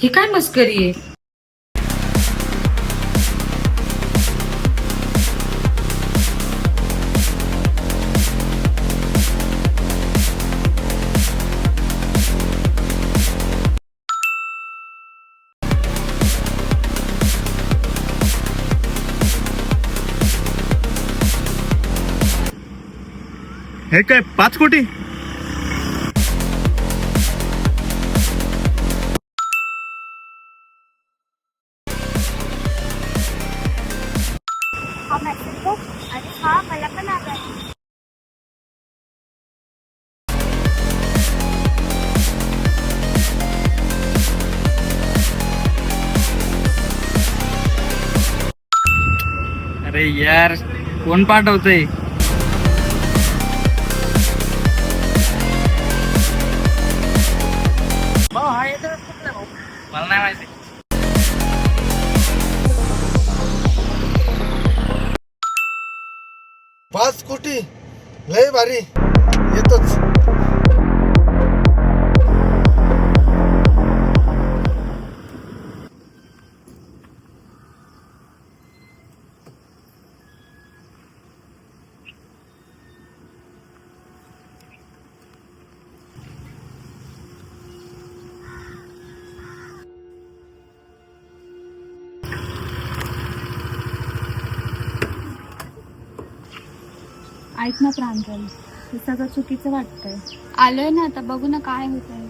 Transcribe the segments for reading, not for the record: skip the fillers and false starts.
हे काय मस्करी आहे? हे काय 5 कोटी? हा मेसेज बघ. अरे हा मला पण आलाय. अरे यार, कोण पाठवतंय? मला नाही माहिती. 5 कोटी लय भारी. येतोच. ऐक ना प्रांजल, हे सगळं चुकीचं वाटतंय. आलोय ना आता, बघू ना काय होतंय.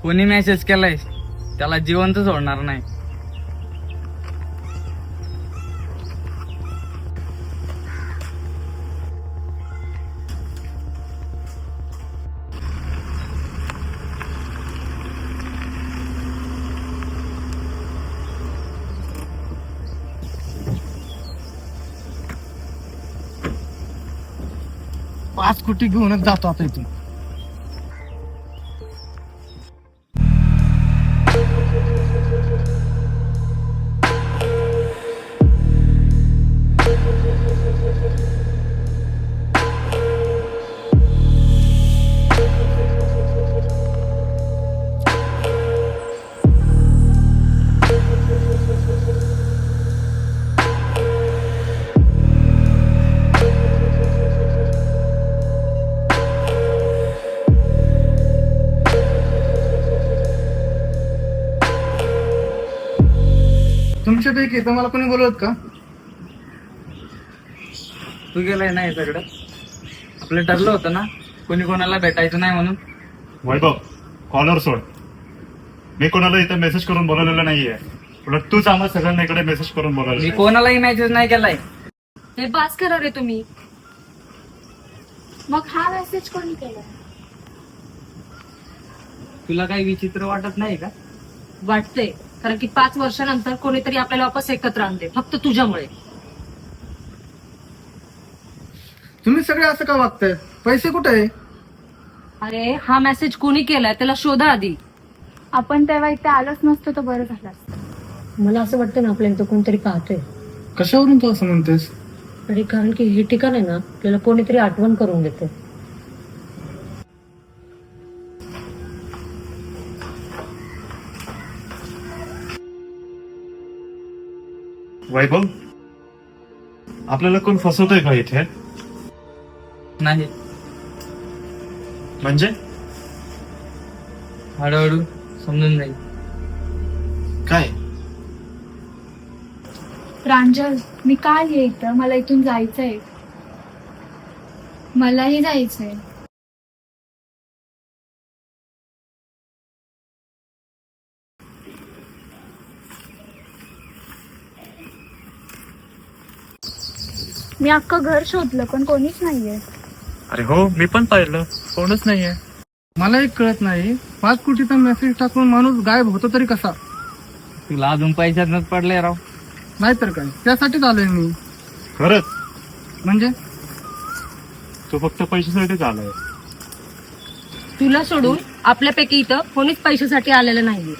कोणी मेसेज केलाय त्याला जिवंत सोडणार नाही. पाच कोटी घेऊनच जातो आता इथून. तुमच्यापैकी तर मला कोणी बोलवत का? तू गेलाय ना हे सगळं? आपलं ठरलं होतं ना कोणी कोणाला भेटायचं नाही म्हणून. वैभव, कॉलर सोड. मी कोणाला इथं मेसेज करून बोलवलेलं नाहीये. उलट तूच आम्हाला सगळ्यांना इकडे मेसेज करून मी बोलवलं. कोणालाही मेसेज नाही केलाय. हे बास करा रे तुम्ही. मग हा मेसेज कोणी केलाय? तुला काही विचित्र वाटत नाही का? वाटतंय, कारण की 5 वर्षानंतर कोणीतरी आपल्याला वापस एकत्र आणते फक्त तुझ्यामुळे. तुम्ही सगळे असं का वागताय? पैसे कुठे आहे? अरे हा मेसेज कोणी केलाय त्याला शोधा आधी. आपण तेव्हा इथे आलोच नसतो तर बरं झालं असतं. मला असं वाटतं ना आपल्याला तो कोणतरी पाहतोय. कशावरून तू असं म्हणतेस? आणि कारण की हे ठिकाण आहे ना आपल्याला कोणीतरी आठवण करून देते. वैभव, आपल्याला कोण फसवतोय का इथे? नाही, म्हणजे हळूहळू समजून जाईल. काय? प्रांजल, मी काय इथं? मला इथून जायचंय. मलाही जायचंय. मी अख्खं घर शोधलं पण कोणीच नाहीये. अरे हो, मी पण पाहिलं, कोणच नाहीये. मला एक कळत नाही, 5 कोटीचा मेसेज टाकून माणूस गायब होतो तरी कसा? तुला अजून पैशातच पडले राव. नाहीतर काय, त्यासाठीच आलोय मी. खरंच म्हणजे तो फक्त पैशासाठीच आलाय. तुला सोडून आपल्यापैकी इथं कोणीच पैशासाठी आलेलं नाहीये.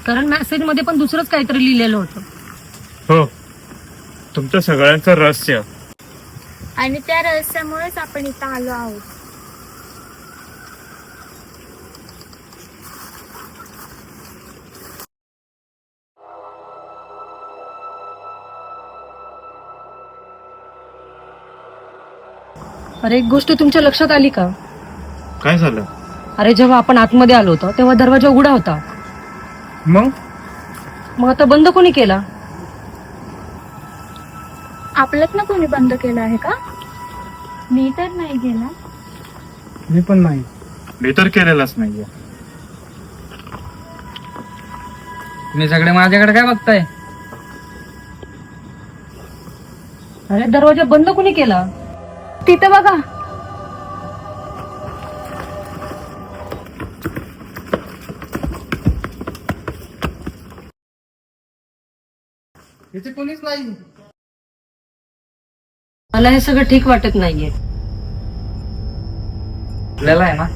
कारण मेसेज मध्ये पण दुसरंच काहीतरी लिहिलेलं होतं. हो, तुमच्या सगळ्यांचं रहस्य. आणि त्या रहस्यामुळेच आपण इथं आलो आहोत. अरे एक गोष्ट तुमच्या लक्षात आली का? काय झालं? अरे जेव्हा आपण आतमध्ये आलो होतो तेव्हा दरवाजा उघडा होता. मग आता बंद कोणी केला? आपल्यात ना कोणी बंद केलं आहे का? मी तर नाही गेला. मी पण नाही. मी तर केलेलाच नाहीये. तुम्ही सगळे माझ्याकडे काय बघताय? अरे दरवाजा बंद कोणी केला? तिथं बघा. इथे कोणीच नाही. मला हे सगळं ठीक वाटत नाहीये. आपल्याला आहे ना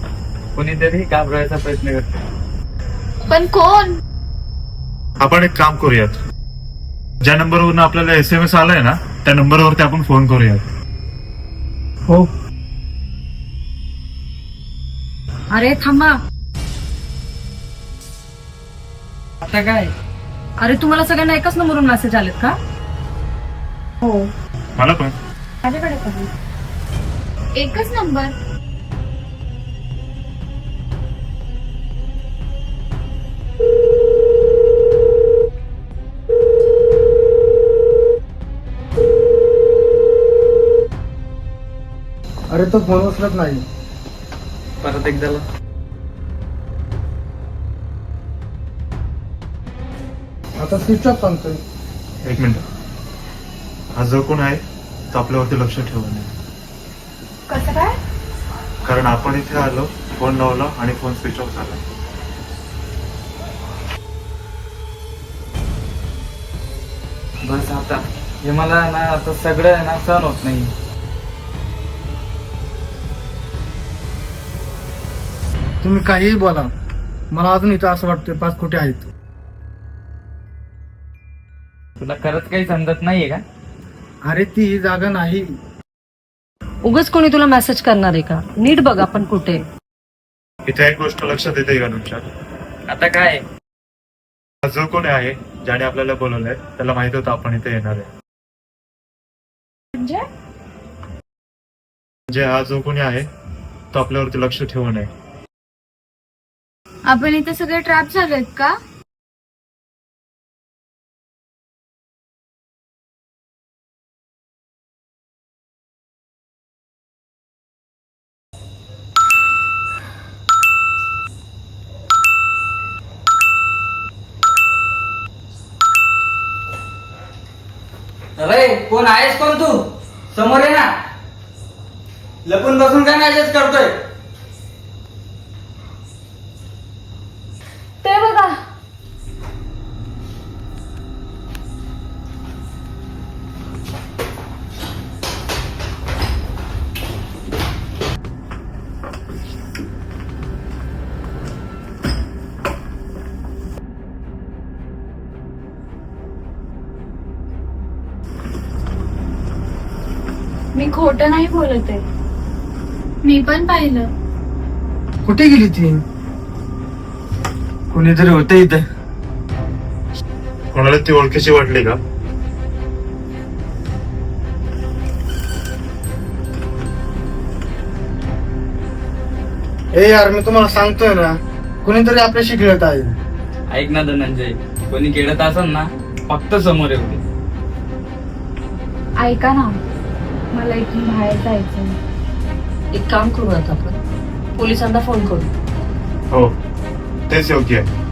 कोणीतरी घाबरायचा प्रयत्न करतो. पण कोण? आपण एक काम करूयात, ज्या नंबरवरून आपल्याला SMS आलाय ना त्या नंबरवरती आपण फोन करूयात. हो. अरे थांबा. आता काय? अरे तुम्हाला सगळ्यांना एकाच नंबरवरून मेसेज आलेत का? हो, मला पण. माझ्याकडे पण एकच नंबर. अरे तो फोन उचलत नाही. परत एकदा आता स्विच ऑफ सांगतोय. एक मिनिट. हा जो कोण आहे तो आपल्यावरती लक्ष ठेवू नये. कसं काय? कारण आपण इथे आलो, फोन लावला आणि फोन स्विच ऑफ झाला. बस आता हे मला ना आता सगळं ना सहन होत नाही. तुम्ही काहीही बोला, मला अजून इथं असं वाटतंय 5 कोटी आहेत. तुला खरंच काही समजत नाहीये का? अरे ती ही जागा नाही. उगाच कोणी तुला मेसेज करणार आहे का? नीट बघ आपण कुठे. इथे एक गोष्ट लक्षात येते का तुमच्या? आता काय? हा जो कोणी आहे ज्याने आपल्याला बोलवलंय त्याला माहित होतं आपण इथे येणार आहे. म्हणजे म्हणजे हा जो कोणी आहे तो आपल्यावरती लक्ष ठेवू नये. आपण इथे सगळे ट्रॅप झालेत का? अरे कोण आहेस? कोण तू? समोर ये ना. लपून बसून काय मॅसेज करतोय? ते बघा. मी खोटं नाही बोलत आहे. मी पण पाहिलं. कुठे गेली ती? कोणीतरी होतं इथं. कोणाला ती ओळखीची वाटली का? ए यार, मी तुम्हाला सांगतोय ना, कोणीतरी आपल्याशी खेळत आहे. ऐक ना धनंजय, कोणी खेळत असेल ना फक्त समोर येऊ दे. ऐका ना, मला इथून बाहेर जायचं. एक काम करू आता आपण पोलिसांना फोन करू. हो, तेच योग्य आहे.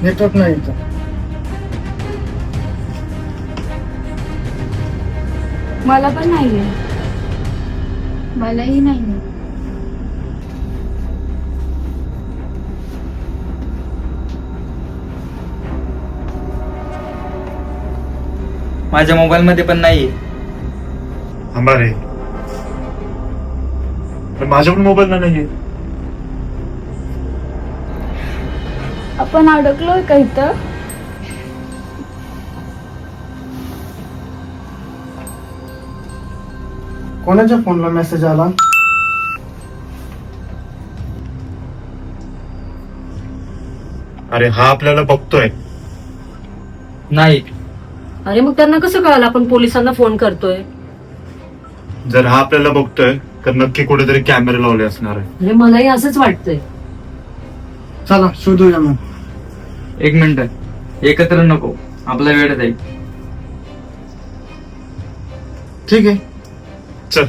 नेटवर्क नाही इथं. मला पण नाहीये. मलाही नाहीये. माझ्या मोबाईल मध्ये पण नाहीये. थांबा रे, पण माझ्या पण मोबाईलला नाहीये. आपण अडकलोय का इथं? कोणाच्या फोनला मेसेज आला? अरे हा आपल्याला बघतोय. नाही. अरे मग त्यांना कसं कळालं आपण पोलिसांना फोन करतोय? जर हा आपल्याला बघतोय तर नक्की कुठेतरी कॅमेरे लावले असणार आहे. म्हणजे मलाही असंच वाटतंय. चला शोधूया मग. एक मिनिट, एकत्र नको, आपला वेळ जाईल. ठीक आहे. चल.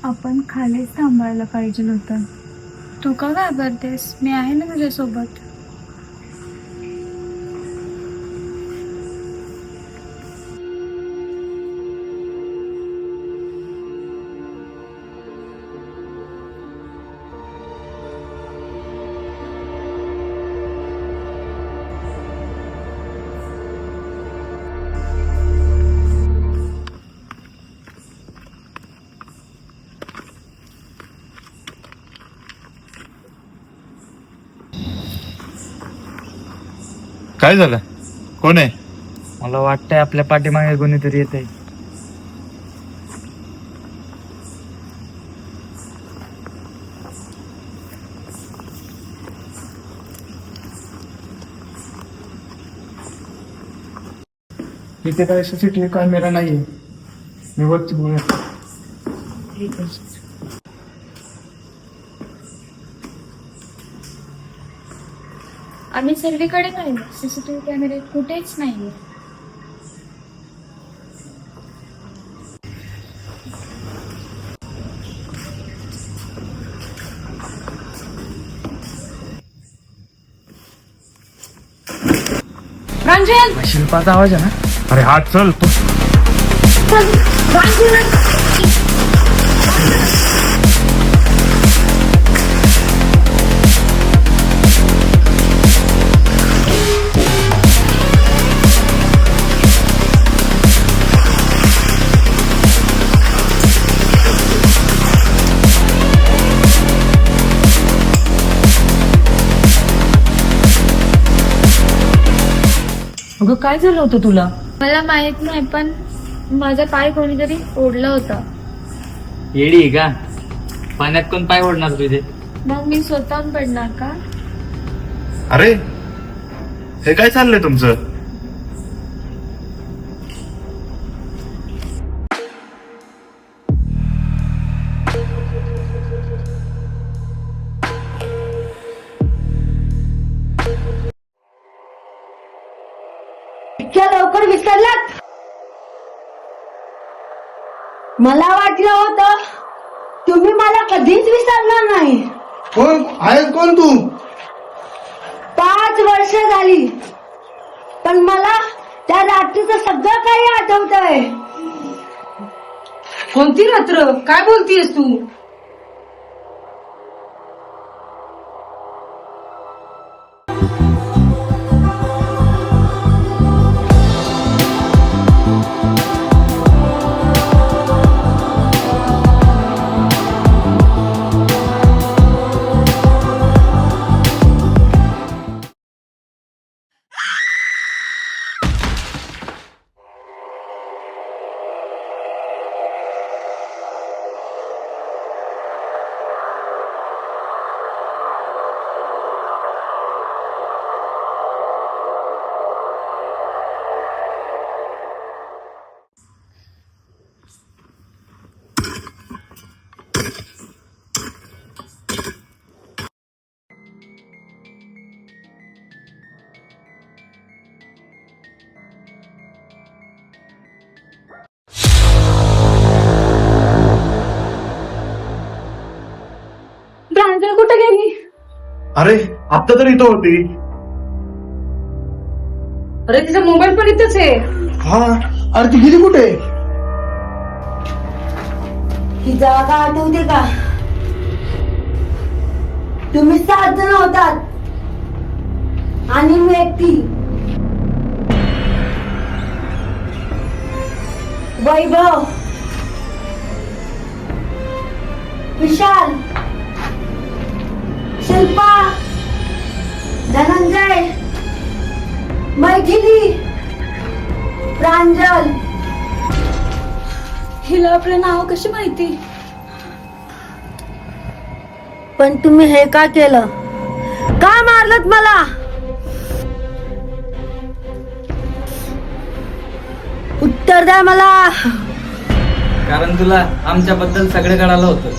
आपण खालीच थांबायला पाहिजे होतं. तू का घाबरतेस? मी आहे ना तुझ्यासोबत. काय झालं? कोण आहे? मला वाटतंय आपल्या पाठीमागे कोणीतरी येत आहे. इथे काय सीसीटीव्ही कॅमेरा नाहीये. मी वरती बोलूया. आम्ही सर्वीकडे पाहिलं, सीसीटीव्ही कॅमेरे कुठेच नाहीये. प्रांजल, शिल्पाचा आवाज आहे ना? अरे हा चल तू. अगं काय झालं होतं तुला? मला माहित नाही, पण माझा पाय कोणीतरी ओढला होता. येडी आहे का? पाण्यात कोण पाय ओढणार तुझे? मग मी स्वतःहून पडणार का? अरे हे काय चाललंय तुमचं? इतक्या लवकर विसरलात? मला वाटलं होतं तुम्ही मला कधीच विसरणार नाही. कोण आहे? कोण तू? 5 वर्ष झाली, पण मला त्या रात्रीचं सगळं काही आठवतंय. कोणती रात्र? काय बोलतीयस तू? अरे आता तर इथं होती. अरे तिचा मोबाईल पण इथंच आहे. हा, अरे ती गेली कुठे? ही जागा आठवते का? तुम्ही 7 जण होतात आणि मी एकटी. वैभव, विशाल, शिल्पा, धनंजय, मैथिली, प्रांजल. हिला आपले नाव कशी माहिती? पण तुम्ही हे का केलं? का मारलत मला? उत्तर द्या मला. कारण तुला आमच्याबद्दल सगळं कळालं होतं.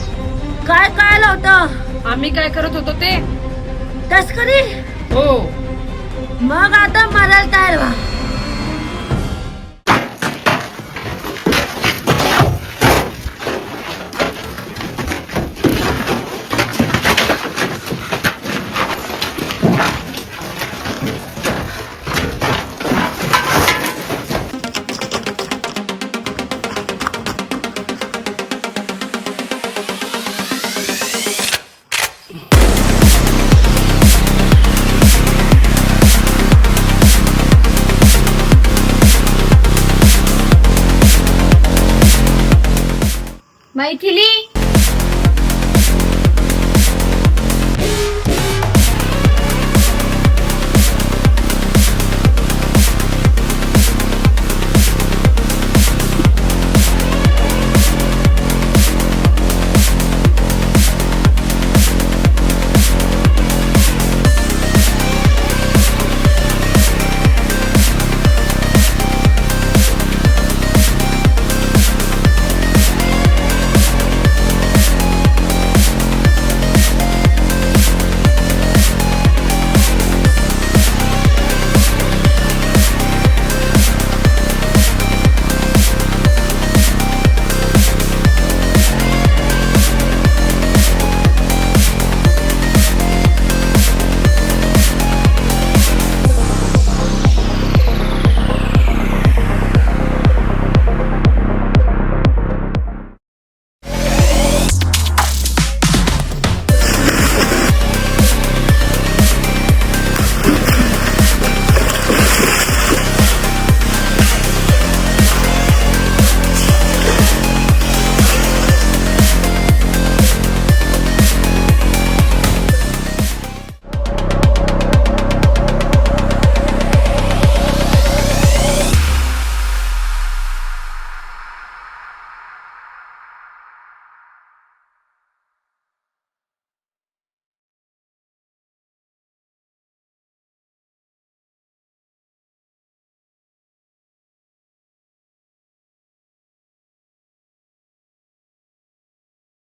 काय कळलं होतं? आम्ही काय करत होतो ते. तस्करी? हो. मग आता मरायला तयार व्हा. मैथिली